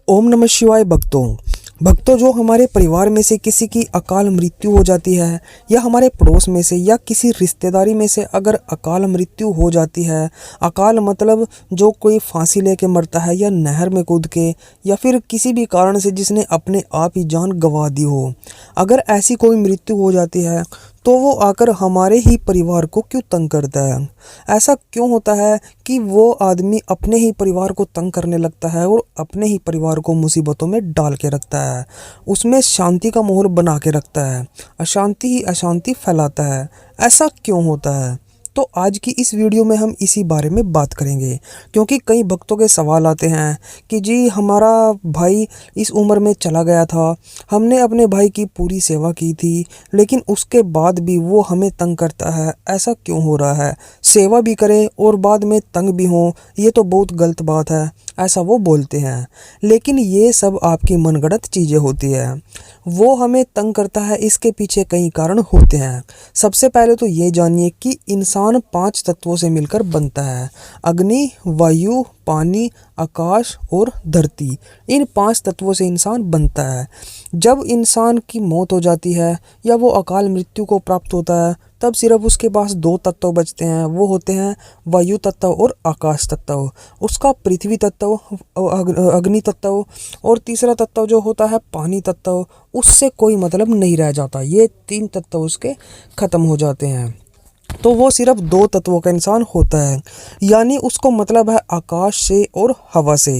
ओम नमः शिवाय। भक्तों जो हमारे परिवार में से किसी की अकाल मृत्यु हो जाती है या हमारे पड़ोस में से या किसी रिश्तेदारी में से अगर अकाल मृत्यु हो जाती है, अकाल मतलब जो कोई फांसी लेके मरता है या नहर में कूद के या फिर किसी भी कारण से जिसने अपने आप ही जान गंवा दी हो, अगर ऐसी कोई मृत्यु हो जाती है तो वो आकर हमारे ही परिवार को क्यों तंग करता है। ऐसा क्यों होता है कि वो आदमी अपने ही परिवार को तंग करने लगता है और अपने ही परिवार को मुसीबतों में डाल के रखता है, उसमें शांति का माहौल बना के रखता है, अशांति ही अशांति फैलाता है। ऐसा क्यों होता है? तो आज की इस वीडियो में हम इसी बारे में बात करेंगे, क्योंकि कई भक्तों के सवाल आते हैं कि जी हमारा भाई इस उम्र में चला गया था, हमने अपने भाई की पूरी सेवा की थी, लेकिन उसके बाद भी वो हमें तंग करता है, ऐसा क्यों हो रहा है? सेवा भी करे और बाद में तंग भी हो, ये तो बहुत गलत बात है, ऐसा वो बोलते हैं। लेकिन ये सब आपकी मनगढ़ंत चीज़ें होती है। वो हमें तंग करता है, इसके पीछे कई कारण होते हैं। सबसे पहले तो ये जानिए कि इंसान 5 तत्वों से मिलकर बनता है। अग्नि, वायु, पानी, आकाश और धरती। इन 5 तत्वों से इंसान बनता है। जब इंसान की मौत हो जाती है या वो अकाल मृत्यु को प्राप्त होता है, तब सिर्फ उसके पास 2 तत्व बचते हैं। वो होते हैं वायु तत्व और आकाश तत्व। उसका पृथ्वी तत्व, अग्नि तत्व और तीसरा तत्व जो होता है पानी तत्व, उससे कोई मतलब नहीं रह जाता। ये 3 तत्व उसके खत्म हो जाते हैं, तो वो सिर्फ 2 तत्वों का इंसान होता है। यानी उसको मतलब है आकाश से और हवा से।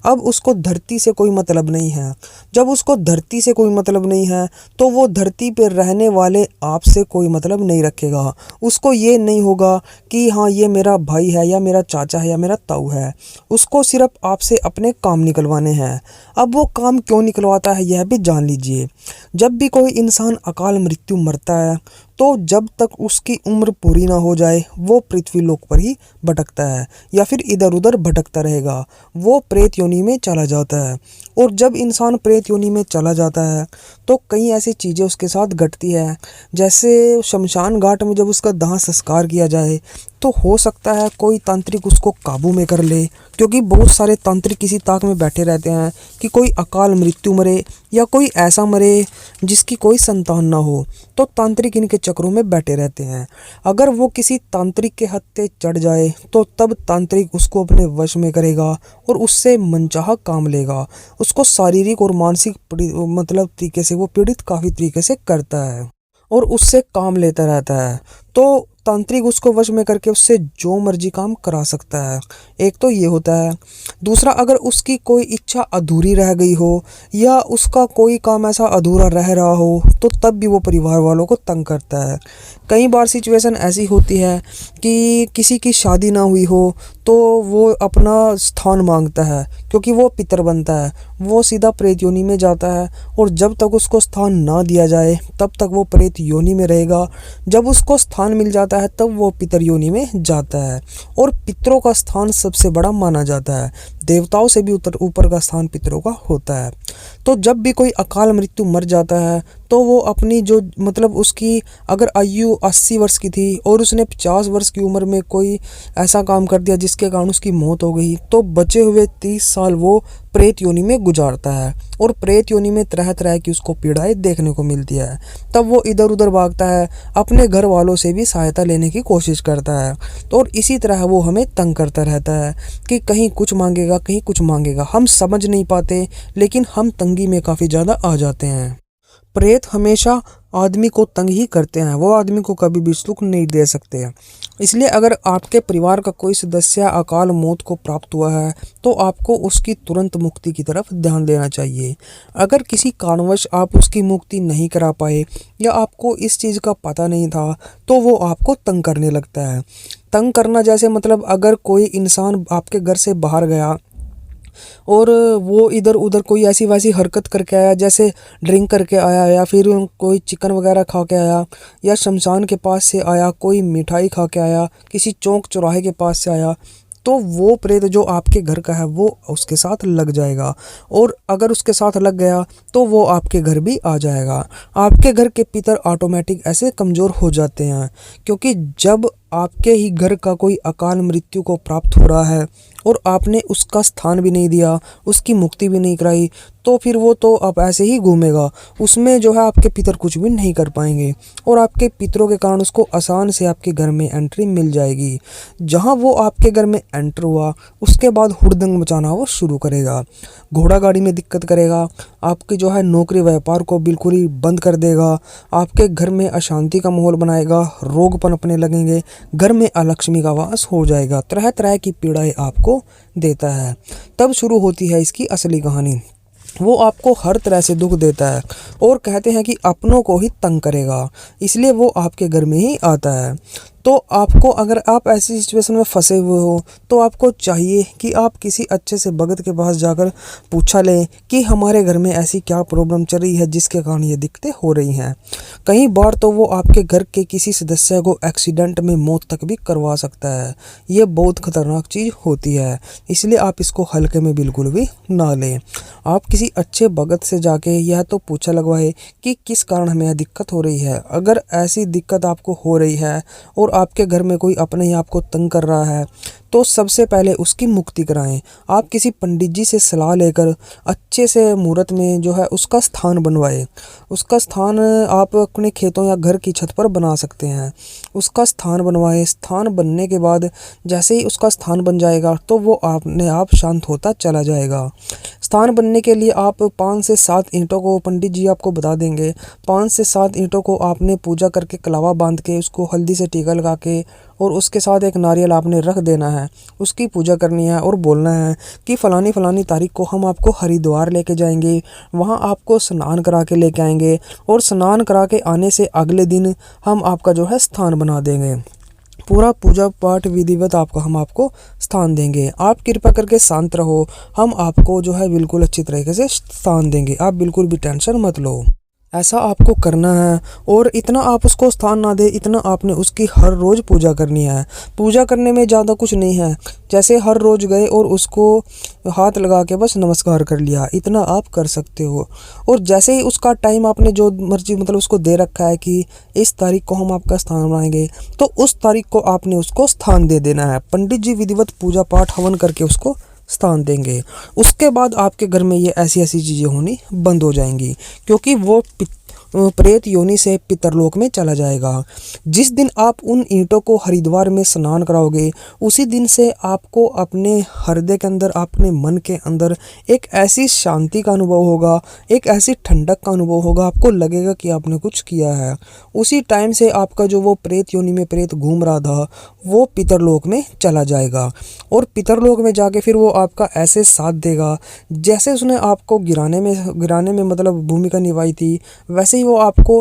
अब उसको धरती से कोई मतलब नहीं है। जब उसको धरती से कोई मतलब नहीं है तो वो धरती पर रहने वाले आप से कोई मतलब नहीं रखेगा। उसको ये नहीं होगा कि हाँ ये मेरा भाई है या मेरा चाचा है या मेरा ताऊ है। उसको सिर्फ आपसे अपने काम निकलवाने हैं। अब वो काम क्यों निकलवाता है यह भी जान लीजिए। जब भी कोई इंसान अकाल मृत्यु मरता है तो जब तक उसकी उम्र पूरी ना हो जाए वो पृथ्वी लोक पर ही भटकता है या फिर इधर उधर भटकता रहेगा। वो प्रेत योनि में चला जाता है, और जब इंसान प्रेत योनि में चला जाता है तो कई ऐसी चीज़ें उसके साथ घटती है। जैसे शमशान घाट में जब उसका दाह संस्कार किया जाए तो हो सकता है कोई तांत्रिक उसको काबू में कर ले, क्योंकि बहुत सारे तांत्रिक किसी ताक में बैठे रहते हैं कि कोई अकाल मृत्यु मरे या कोई ऐसा मरे जिसकी कोई संतान ना हो, तो तांत्रिक इनके चक्रों में बैठे रहते हैं। अगर वो किसी तांत्रिक के हत्थे चढ़ जाए तो तब तांत्रिक उसको अपने वश में करेगा और उससे मनचाहा काम लेगा। उसको शारीरिक और मानसिक मतलब तरीके से वो पीड़ित काफ़ी तरीके से करता है और उससे काम लेता रहता है। तो तांत्रिक उसको वश में करके उससे जो मर्जी काम करा सकता है। एक तो ये होता है। दूसरा, अगर उसकी कोई इच्छा अधूरी रह गई हो या उसका कोई काम ऐसा अधूरा रह रहा हो तो तब भी वो परिवार वालों को तंग करता है। कई बार सिचुएशन ऐसी होती है कि किसी की शादी ना हुई हो तो वो अपना स्थान मांगता है, क्योंकि वो पितर बनता है। वो सीधा प्रेत योनि में जाता है और जब तक उसको स्थान ना दिया जाए तब तक वो प्रेत योनि में रहेगा। जब उसको स्थान मिल जाता है तब वो पितर योनि में जाता है, और पितरों का स्थान सबसे बड़ा माना जाता है। देवताओं से भी ऊपर का स्थान पितरों का होता है। तो जब भी कोई अकाल मृत्यु मर जाता है तो वो अपनी जो मतलब उसकी अगर आयु 80 वर्ष की थी और उसने 50 वर्ष की उम्र में कोई ऐसा काम कर दिया जिसके कारण उसकी मौत हो गई, तो बचे हुए 30 साल वो प्रेत योनि में गुजारता है। और प्रेत योनि में तरह तरह की उसको पीड़ाएं देखने को मिलती है। तब वो इधर उधर भागता है, अपने घर वालों से भी सहायता लेने की कोशिश करता है। तो और इसी तरह वो हमें तंग करता रहता है कि कहीं कुछ मांगेगा कहीं कुछ मांगेगा। हम समझ नहीं पाते, लेकिन हम तंगी में काफ़ी ज़्यादा आ जाते हैं। प्रेत हमेशा आदमी को तंग ही करते हैं, वो आदमी को कभी भी सुख नहीं दे सकते हैं। इसलिए अगर आपके परिवार का कोई सदस्य अकाल मौत को प्राप्त हुआ है तो आपको उसकी तुरंत मुक्ति की तरफ ध्यान देना चाहिए। अगर किसी कारणवश आप उसकी मुक्ति नहीं करा पाए या आपको इस चीज़ का पता नहीं था तो वो आपको तंग करने लगता है। तंग करना जैसे मतलब अगर कोई इंसान आपके घर से बाहर गया और वो इधर उधर कोई ऐसी वैसी हरकत करके आया, जैसे ड्रिंक करके आया या फिर कोई चिकन वगैरह खा के आया या शमशान के पास से आया, कोई मिठाई खा के आया, किसी चौक चौराहे के पास से आया, तो वो प्रेत जो आपके घर का है वो उसके साथ लग जाएगा। और अगर उसके साथ लग गया तो वो आपके घर भी आ जाएगा। आपके घर के पितर ऑटोमेटिक ऐसे कमज़ोर हो जाते हैं, क्योंकि जब आपके ही घर का कोई अकाल मृत्यु को प्राप्त हो रहा है और आपने उसका स्थान भी नहीं दिया, उसकी मुक्ति भी नहीं कराई, तो फिर वो तो अब ऐसे ही घूमेगा। उसमें जो है आपके पितर कुछ भी नहीं कर पाएंगे और आपके पितरों के कारण उसको आसान से आपके घर में एंट्री मिल जाएगी। जहाँ वो आपके घर में एंटर हुआ उसके बाद हुड़दंग मचाना वो शुरू करेगा, घोड़ा गाड़ी में दिक्कत करेगा, आपकी जो है नौकरी व्यापार को बिल्कुल ही बंद कर देगा, आपके घर में अशांति का माहौल बनाएगा, रोग पनपने लगेंगे, घर में अलक्ष्मी का वास हो जाएगा, तरह तरह की पीड़ाएं आपको देता है। तब शुरू होती है इसकी असली कहानी। वो आपको हर तरह से दुख देता है और कहते हैं कि अपनों को ही तंग करेगा, इसलिए वो आपके घर में ही आता है। तो आपको, अगर आप ऐसी सिचुएशन में फंसे हुए हो, तो आपको चाहिए कि आप किसी अच्छे से भगत के पास जाकर पूछा लें कि हमारे घर में ऐसी क्या प्रॉब्लम चल रही है जिसके कारण ये दिक्कतें हो रही हैं। कई बार तो वो आपके घर के किसी सदस्य को एक्सीडेंट में मौत तक भी करवा सकता है। ये बहुत खतरनाक चीज़ होती है, इसलिए आप इसको हल्के में बिल्कुल भी ना लें। आप किसी अच्छे भगत से जाके यह तो पूछा लगवाए कि किस कारण हमें यह दिक्कत हो रही है। अगर ऐसी दिक्कत आपको हो रही है और आपके घर में कोई अपने ही आपको तंग कर रहा है, तो सबसे पहले उसकी मुक्ति कराएं। आप किसी पंडित जी से सलाह लेकर अच्छे से मुहूर्त में जो है उसका स्थान बनवाएं। उसका स्थान आप अपने खेतों या घर की छत पर बना सकते हैं। उसका स्थान बनवाएं। स्थान बनने के बाद जैसे ही उसका स्थान बन जाएगा तो वो अपने आप शांत होता चला जाएगा। स्थान बनने के लिए आप 5 से 7 ईंटों को, पंडित जी आपको बता देंगे, 5 से 7 ईंटों को आपने पूजा करके कलावा बांध के उसको हल्दी से टीका लगा के और उसके साथ एक नारियल आपने रख देना है। उसकी पूजा करनी है और बोलना है कि फ़लानी फ़लानी तारीख को हम आपको हरिद्वार लेके जाएंगे, वहाँ आपको स्नान करा के लेके आएंगे और स्नान करा के आने से अगले दिन हम आपका जो है स्थान बना देंगे। पूरा पूजा पाठ विधिवत हम आपको स्थान देंगे। आप कृपा करके शांत रहो, हम आपको जो है बिल्कुल अच्छी तरीके से स्थान देंगे। आप बिल्कुल भी टेंशन मत लो। ऐसा आपको करना है और इतना आप उसको स्थान ना दे, इतना आपने उसकी हर रोज़ पूजा करनी है। पूजा करने में ज़्यादा कुछ नहीं है, जैसे हर रोज़ गए और उसको हाथ लगा के बस नमस्कार कर लिया, इतना आप कर सकते हो। और जैसे ही उसका टाइम आपने जो मर्जी मतलब उसको दे रखा है कि इस तारीख को हम आपका स्थान बनाएंगे, तो उस तारीख को आपने उसको स्थान दे देना है। पंडित जी विधिवत पूजा पाठ हवन करके उसको स्थान देंगे। उसके बाद आपके घर में ये ऐसी ऐसी चीज़ें होनी बंद हो जाएंगी, क्योंकि वो प्रेत योनि से पितरलोक में चला जाएगा। जिस दिन आप उन ईंटों को हरिद्वार में स्नान कराओगे, उसी दिन से आपको अपने हृदय के अंदर, अपने मन के अंदर एक ऐसी शांति का अनुभव होगा, एक ऐसी ठंडक का अनुभव होगा, आपको लगेगा कि आपने कुछ किया है। उसी टाइम से आपका जो वो प्रेत योनि में प्रेत घूम रहा था वो पितरलोक में चला जाएगा और पितरलोक में जाके फिर वो आपका ऐसे साथ देगा जैसे उसने आपको गिराने में मतलब भूमिका निभाई थी, वैसे ही वो आपको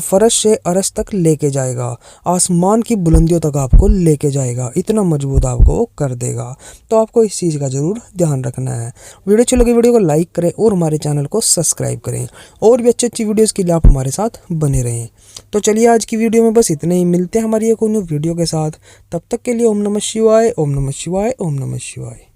फर्श से अरश तक लेके जाएगा, आसमान की बुलंदियों तक आपको लेके जाएगा। इतना मजबूत आपको वो कर देगा। तो आपको इस चीज़ का ज़रूर ध्यान रखना है। वीडियो अच्छी लगी वीडियो को लाइक करें और हमारे चैनल को सब्सक्राइब करें और भी अच्छी अच्छी वीडियोज़ के लिए आप हमारे साथ बने रहें। तो चलिए आज की वीडियो में बस इतने ही, मिलते हैं हमारी एक न्यू वीडियो के साथ। तब तक के लिए ओम नमः शिवाय, ओम नमः शिवाय, ओम नमः शिवाय।